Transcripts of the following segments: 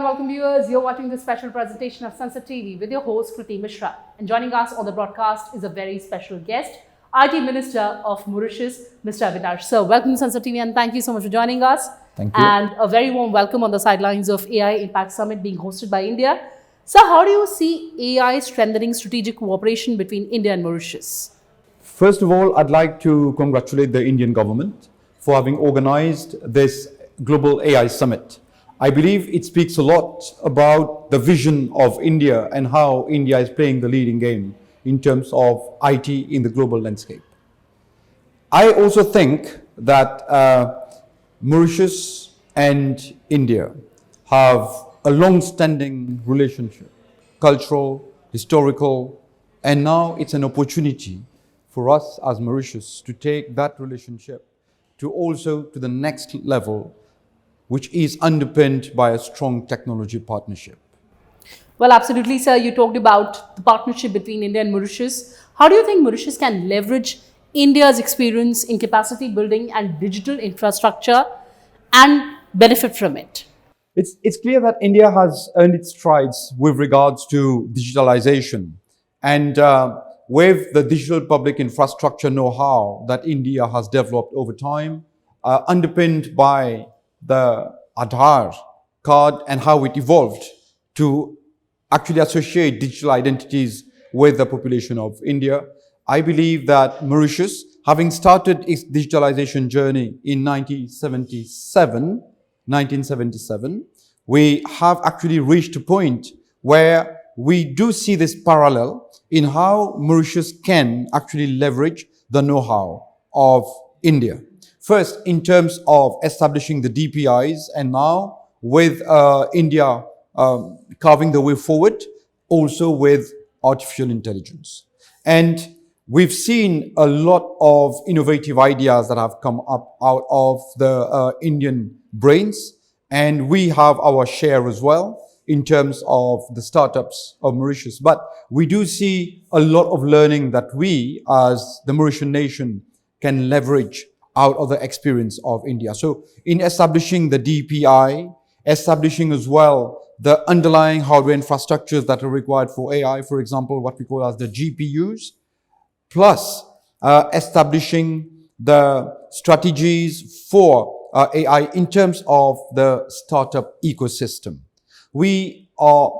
welcome viewers. You're watching this special presentation of Sansad TV with your host Kriti Mishra. And joining us on the broadcast is a very special guest, IT Minister of Mauritius, Mr. Avinash. Sir, welcome to Sansad TV and thank you so much for joining us. Thank you. And a very warm welcome on the sidelines of AI Impact Summit being hosted by India. Sir, how do you see AI strengthening strategic cooperation between India and Mauritius? First of all, I'd like to congratulate the Indian government for having organized this Global AI Summit. I believe it speaks a lot about the vision of India and how India is playing the leading game in terms of IT in the global landscape. I also think that Mauritius and India have a long-standing relationship, cultural, historical, and now it's an opportunity for us as Mauritius to take that relationship to the next level, which is underpinned by a strong technology partnership. Well, absolutely, sir. You talked about the partnership between India and Mauritius. How do you think Mauritius can leverage India's experience in capacity building and digital infrastructure and benefit from it? It's clear that India has earned its strides with regards to digitalization and with the digital public infrastructure know-how that India has developed over time, underpinned by the Aadhaar card and how it evolved to actually associate digital identities with the population of India. I believe that Mauritius, having started its digitalization journey in 1977, we have actually reached a point where we do see this parallel in how Mauritius can actually leverage the know-how of India. First, in terms of establishing the DPIs, and now with India carving the way forward, also with artificial intelligence. And we've seen a lot of innovative ideas that have come up out of the Indian brains, and we have our share as well in terms of the startups of Mauritius. But we do see a lot of learning that we, as the Mauritian nation, can leverage out of the experience of India. So in establishing the DPI, establishing as well the underlying hardware infrastructures that are required for AI, for example, what we call as the GPUs, plus establishing the strategies for AI in terms of the startup ecosystem. We are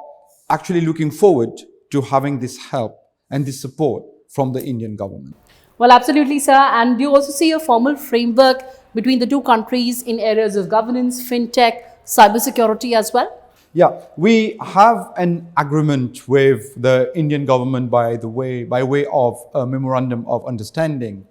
actually looking forward to having this help and this support from the Indian government. Well, absolutely, sir. And do you also see a formal framework between the two countries in areas of governance, fintech, cybersecurity as well? Yeah, we have an agreement with the Indian government by way of a memorandum of understanding,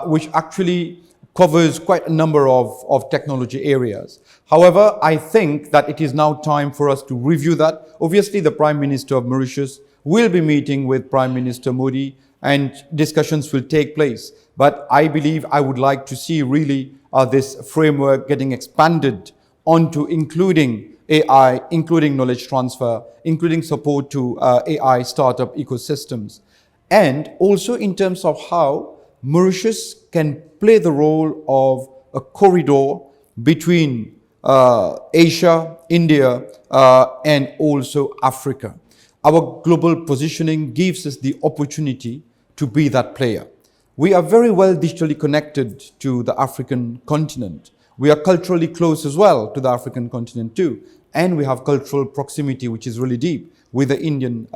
which actually covers quite a number of technology areas. However, I think that it is now time for us to review that. Obviously, the Prime Minister of Mauritius will be meeting with Prime Minister Modi and discussions will take place. But I believe I would like to see really this framework getting expanded onto including AI, including knowledge transfer, including support to AI startup ecosystems. And also in terms of how Mauritius can play the role of a corridor between Asia, India, and also Africa. Our global positioning gives us the opportunity to be that player. We are very well digitally connected to the African continent. We are culturally close as well to the African continent too. And we have cultural proximity, which is really deep with the Indian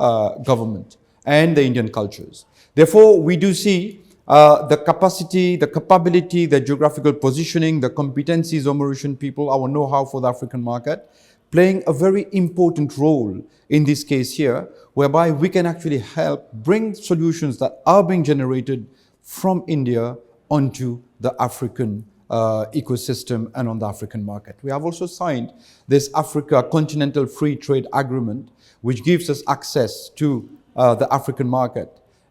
government and the Indian cultures. Therefore, we do see the capacity, the capability, the geographical positioning, the competencies of Mauritian people, our know-how for the African market, playing a very important role in this case here, whereby we can actually help bring solutions that are being generated from India onto the African ecosystem and on the African market. We have also signed this Africa Continental Free Trade Agreement, which gives us access to the African market.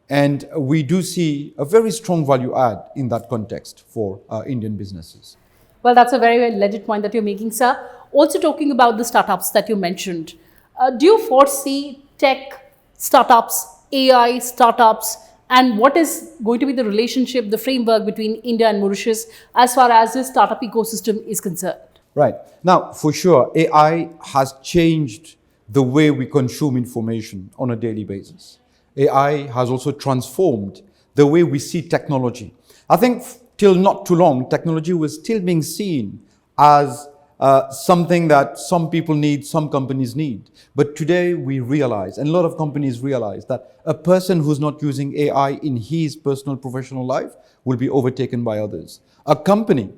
And we do see a very strong value add in that context for Indian businesses. Well, that's a very legit point that you're making, sir. Also talking about the startups that you mentioned, do you foresee tech startups, AI startups, and what is going to be the relationship, the framework between India and Mauritius as far as this startup ecosystem is concerned? Right. Now, for sure, AI has changed the way we consume information on a daily basis. AI has also transformed the way we see technology. I think till not too long, technology was still being seen as something that some people need, some companies need. But today we realize, and a lot of companies realize, that a person who's not using AI in his personal professional life will be overtaken by others. A company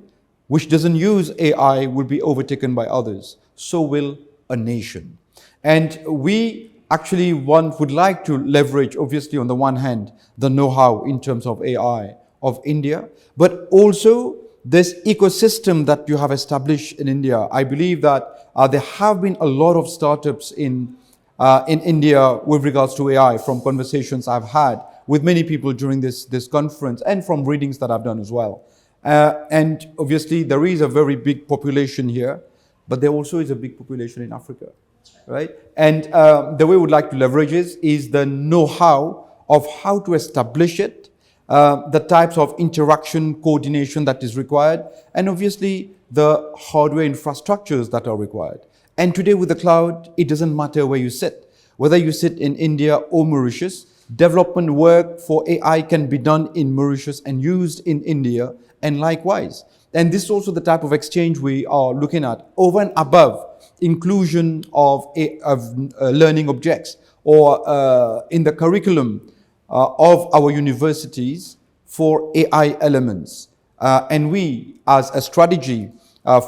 which doesn't use AI will be overtaken by others. So will a nation. And we actually would like to leverage, obviously, on the one hand, the know-how in terms of AI of India, but also this ecosystem that you have established in India. I believe that there have been a lot of startups in India with regards to AI, from conversations I've had with many people during this conference and from readings that I've done as well. And obviously, there is a very big population here, but there also is a big population in Africa, right? And the way we would like to leverage is the know-how of how to establish it, the types of interaction, coordination that is required, and obviously the hardware infrastructures that are required. And today with the cloud, it doesn't matter where you sit. Whether you sit in India or Mauritius, development work for AI can be done in Mauritius and used in India, and likewise. And this is also the type of exchange we are looking at, over and above inclusion of learning objects, or in the curriculum of our universities for AI elements. And we, as a strategy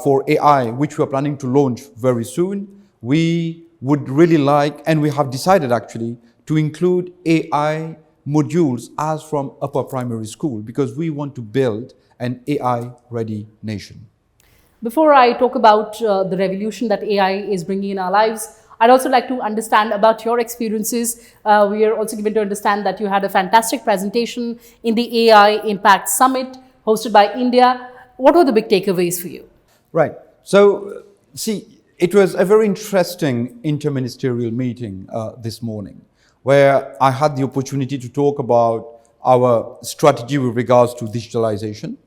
for AI, which we are planning to launch very soon, we would really like, and we have decided actually, to include AI modules as from upper primary school, because we want to build an AI-ready nation. Before I talk about the revolution that AI is bringing in our lives, I'd also like to understand about your experiences. We are also given to understand that you had a fantastic presentation in the AI Impact Summit hosted by India. What were the big takeaways for you? Right. So, see, it was a very interesting interministerial meeting this morning, where I had the opportunity to talk about our strategy with regards to digitalization,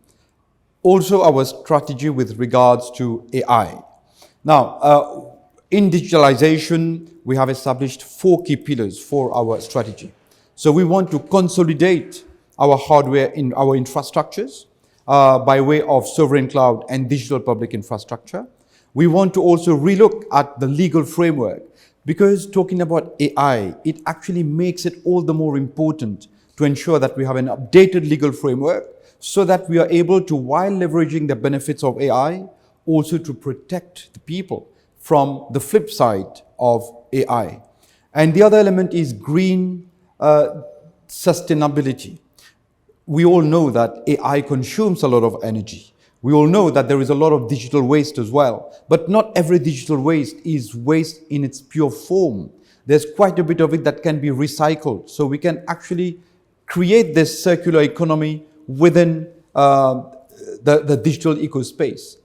also our strategy with regards to AI. Now, in digitalization, we have established 4 key pillars for our strategy. So we want to consolidate our hardware in our infrastructures by way of sovereign cloud and digital public infrastructure. We want to also relook at the legal framework, because talking about AI, it actually makes it all the more important to ensure that we have an updated legal framework, so that we are able to, while leveraging the benefits of AI, also to protect the people from the flip side of AI. And the other element is green sustainability. We all know that AI consumes a lot of energy. We all know that there is a lot of digital waste as well, but not every digital waste is waste in its pure form. There's quite a bit of it that can be recycled, so we can actually create this circular economy within the digital ecospace.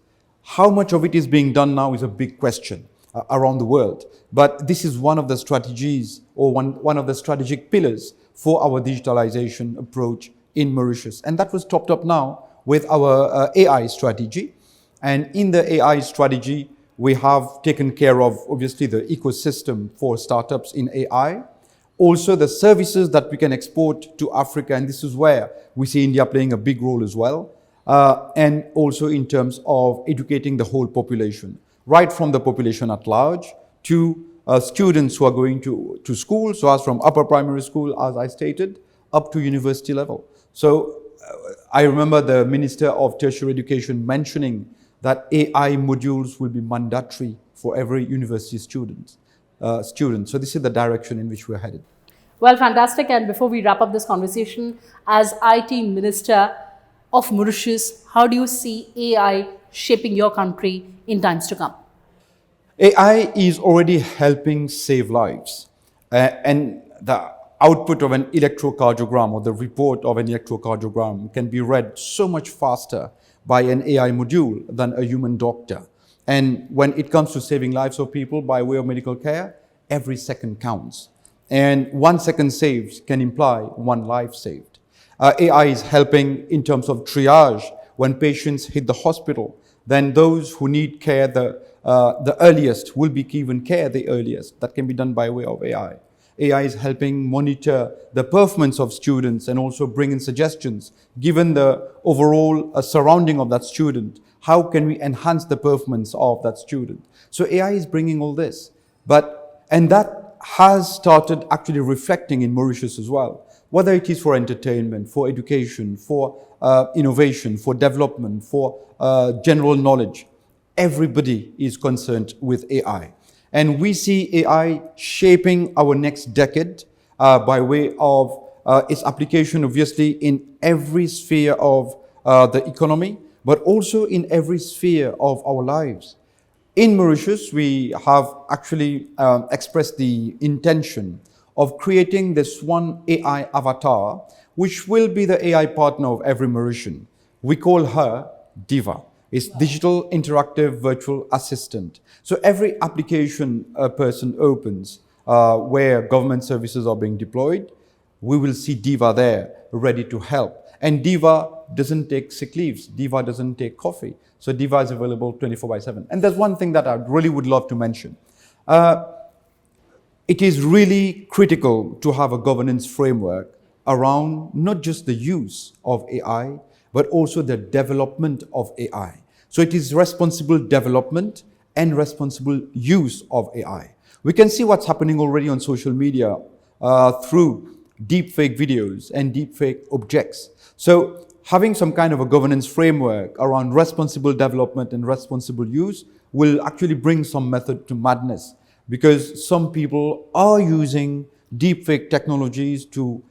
How much of it is being done now is a big question around the world, but this is one of the strategies, or one of the strategic pillars for our digitalization approach in Mauritius, and that was topped up now with our AI strategy. And in the AI strategy, we have taken care of, obviously, the ecosystem for startups in AI, also the services that we can export to Africa, and this is where we see India playing a big role as well, and also in terms of educating the whole population, right from the population at large to students who are going to school, so as from upper primary school, as I stated, up to university level. So I remember the Minister of Tertiary Education mentioning that AI modules will be mandatory for every university student. So this is the direction in which we're headed. Well, fantastic. And before we wrap up this conversation, as IT Minister of Mauritius, how do you see AI shaping your country in times to come? AI is already helping save lives. And the output of an electrocardiogram, or the report of an electrocardiogram, can be read so much faster by an AI module than a human doctor. And when it comes to saving lives of people by way of medical care, every second counts. And 1 second saved can imply 1 life saved. AI is helping in terms of triage. When patients hit the hospital, then those who need care the earliest will be given care the earliest. That can be done by way of AI. AI is helping monitor the performance of students and also bring in suggestions, given the overall surrounding of that student. How can we enhance the performance of that student? So AI is bringing all this. And that has started actually reflecting in Mauritius as well, whether it is for entertainment, for education, for innovation, for development, for general knowledge. Everybody is concerned with AI. And we see AI shaping our next decade by way of its application, obviously, in every sphere of the economy, but also in every sphere of our lives. In Mauritius, we have actually expressed the intention of creating this one AI avatar, which will be the AI partner of every Mauritian. We call her Diva. It's digital interactive virtual assistant. So every application a person opens where government services are being deployed, we will see Diva there ready to help. And Diva doesn't take sick leaves. Diva doesn't take coffee. So Diva is available 24/7. And there's one thing that I really would love to mention. It is really critical to have a governance framework around not just the use of AI, but also the development of AI. So it is responsible development and responsible use of AI. We can see what's happening already on social media through deepfake videos and deepfake objects. So having some kind of a governance framework around responsible development and responsible use will actually bring some method to madness, because some people are using deepfake technologies to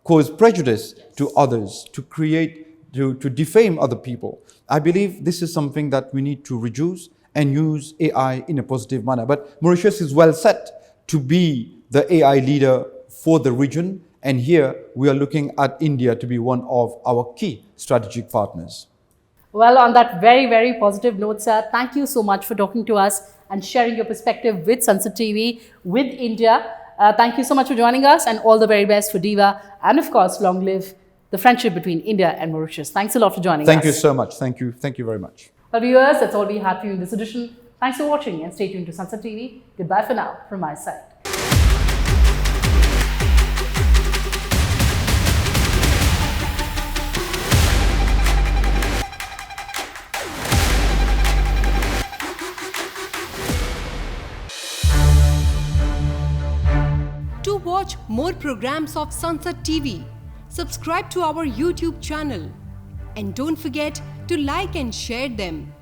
cause prejudice to others, to defame other people. I believe this is something that we need to reduce and use AI in a positive manner. But Mauritius is well set to be the AI leader for the region. And here we are looking at India to be one of our key strategic partners. Well, on that very, very positive note, sir, thank you so much for talking to us and sharing your perspective with Sansad TV, with India. Thank you so much for joining us, and all the very best for Diva. And of course, long live the friendship between India and Mauritius. Thanks a lot for joining us. Thank you so much. Thank you. Thank you very much. Well, viewers, that's all we had for you in this edition. Thanks for watching and stay tuned to Sansad TV. Goodbye for now from my side. To watch more programs of Sansad TV, subscribe to our YouTube channel and don't forget to like and share them.